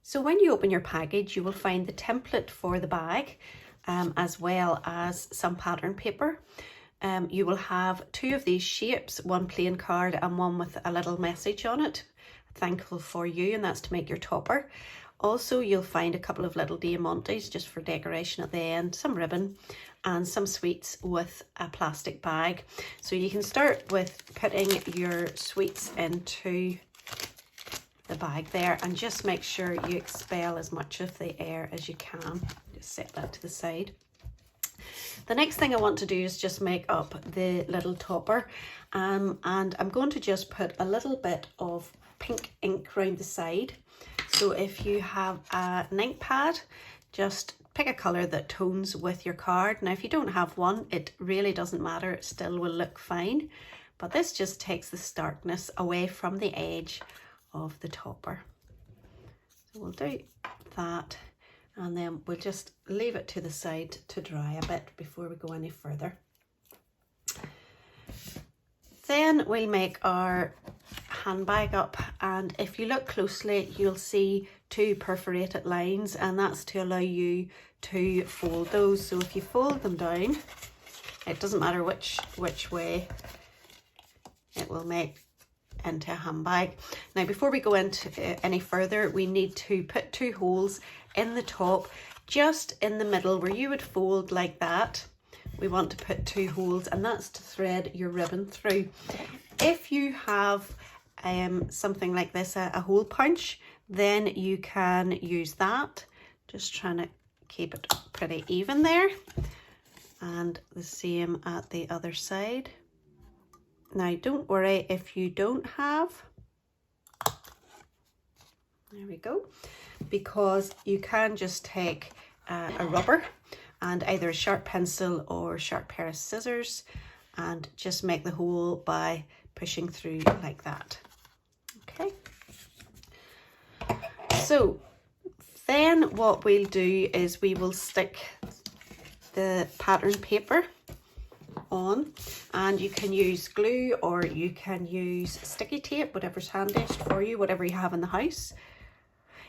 So when you open your package, you will find the template for the bag, as well as some pattern paper. You will have two of these shapes, one plain card and one with a little message on it, thankful for you, and that's to make your topper. Also, you'll find a couple of little diamantes just for decoration at the end, some ribbon and some sweets with a plastic bag. So you can start with putting your sweets into the bag there, and just make sure you expel as much of the air as you can. Just set that to the side. The next thing I want to do is just make up the little topper, and I'm going to just put a little bit of pink ink around the side. So if you have an ink pad, just pick a colour that tones with your card. Now if you don't have one, it really doesn't matter, it still will look fine, but this just takes the starkness away from the edge of the topper. So we'll do that, and then we'll just leave it to the side to dry a bit before we go any further. Then we'll make our handbag up, and if you look closely you'll see two perforated lines, and that's to allow you to fold those. So if you fold them down, it doesn't matter which way, it will make into a handbag. Now before we go into any further, we need to put two holes in the top, just in the middle where you would fold like that. We want to put two holes, and that's to thread your ribbon through. If you have something like this, a hole punch, then you can use that. Just trying to keep it pretty even there, and the same at the other side. Now don't worry if you don't have, there we go, because you can just take a rubber and either a sharp pencil or a sharp pair of scissors and just make the hole by pushing through like that. Okay, so then what we'll do is we will stick the pattern paper on, and you can use glue or you can use sticky tape, whatever's handiest for you, whatever you have in the house.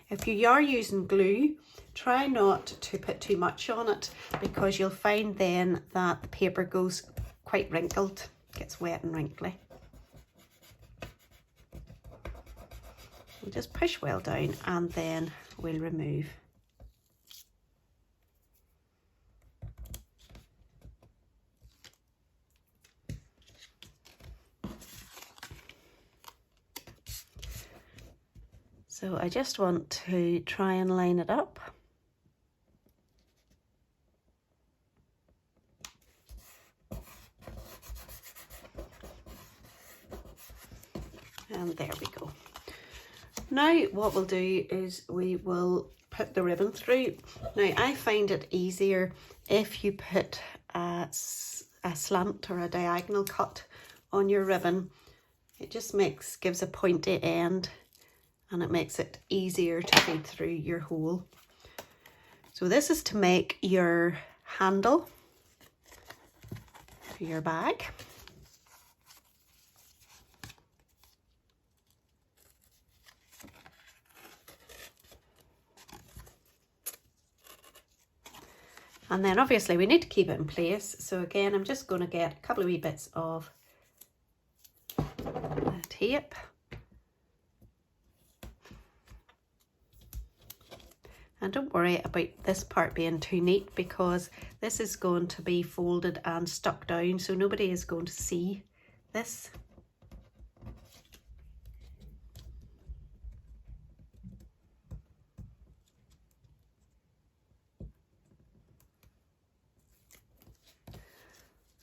If you are using glue, try not to put too much on it, because you'll find then that the paper goes quite wrinkled, gets wet and wrinkly. We'll just push well down and then we'll remove. So I just want to try and line it up. And there we go. Now what we'll do is we will put the ribbon through. Now I find it easier if you put a slant or a diagonal cut on your ribbon. It just gives a pointy end, and it makes it easier to feed through your hole. So this is to make your handle to your bag. And then obviously we need to keep it in place. So again, I'm just going to get a couple of wee bits of tape. And don't worry about this part being too neat, because this is going to be folded and stuck down, so nobody is going to see this.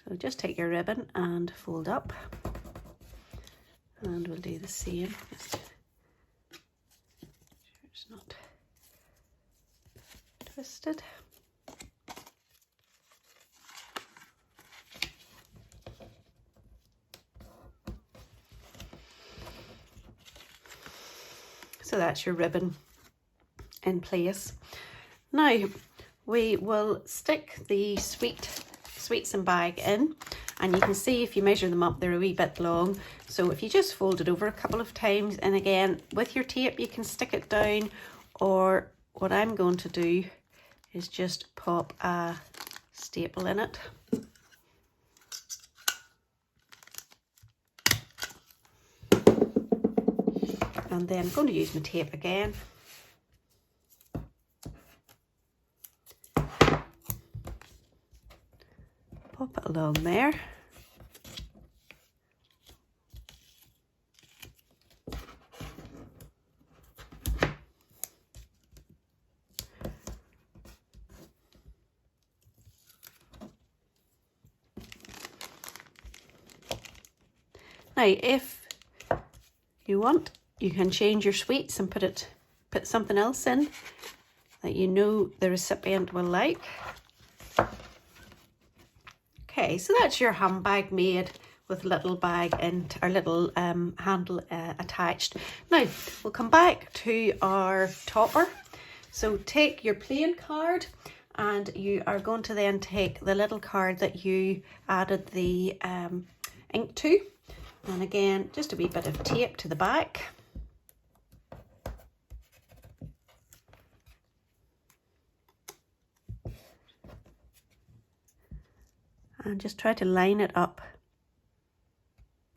So just take your ribbon and fold up, and we'll do the same. Just it's not twisted. So that's your ribbon in place. Now we will stick the sweets and bag in, and you can see if you measure them up, they're a wee bit long. So if you just fold it over a couple of times, and again with your tape you can stick it down, or what I'm going to do is just pop a staple in it. And then I'm going to use my tape again. Pop it along there. Now, if you want, you can change your sweets and put something else in that you know the recipient will like. Okay, so that's your handbag made with little bag and our little handle attached. Now, we'll come back to our topper. So take your plain card, and you are going to then take the little card that you added the ink to. And again, just a wee bit of tape to the back. And just try to line it up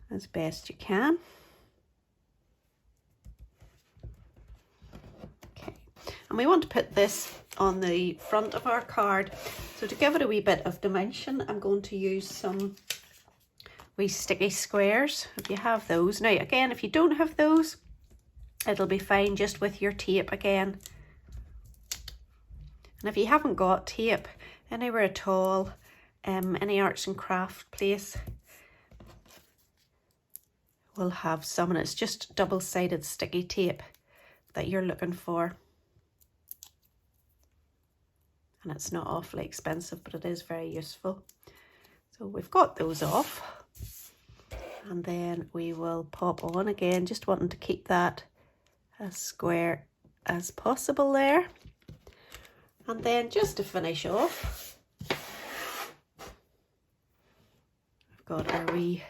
as best you can. Okay, and we want to put this on the front of our card. So to give it a wee bit of dimension, I'm going to use some wee sticky squares, if you have those. Now again, if you don't have those, it'll be fine just with your tape again. And if you haven't got tape anywhere at all, any arts and craft place will have some, and it's just double-sided sticky tape that you're looking for. And it's not awfully expensive, but it is very useful. So we've got those off. And then we will pop on again, just wanting to keep that as square as possible there. And then just to finish off, I've got our wee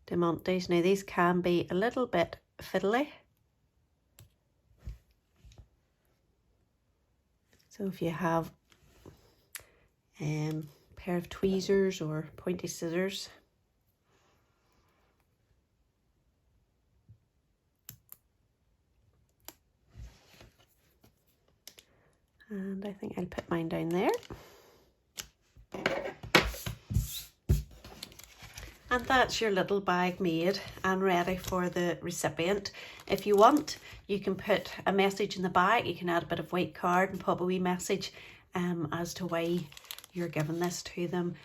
diamantes. Now these can be a little bit fiddly. So if you have a pair of tweezers or pointy scissors, and I think I'll put mine down there. And that's your little bag made and ready for the recipient. If you want, you can put a message in the back. You can add a bit of white card and pop a wee message as to why you're giving this to them.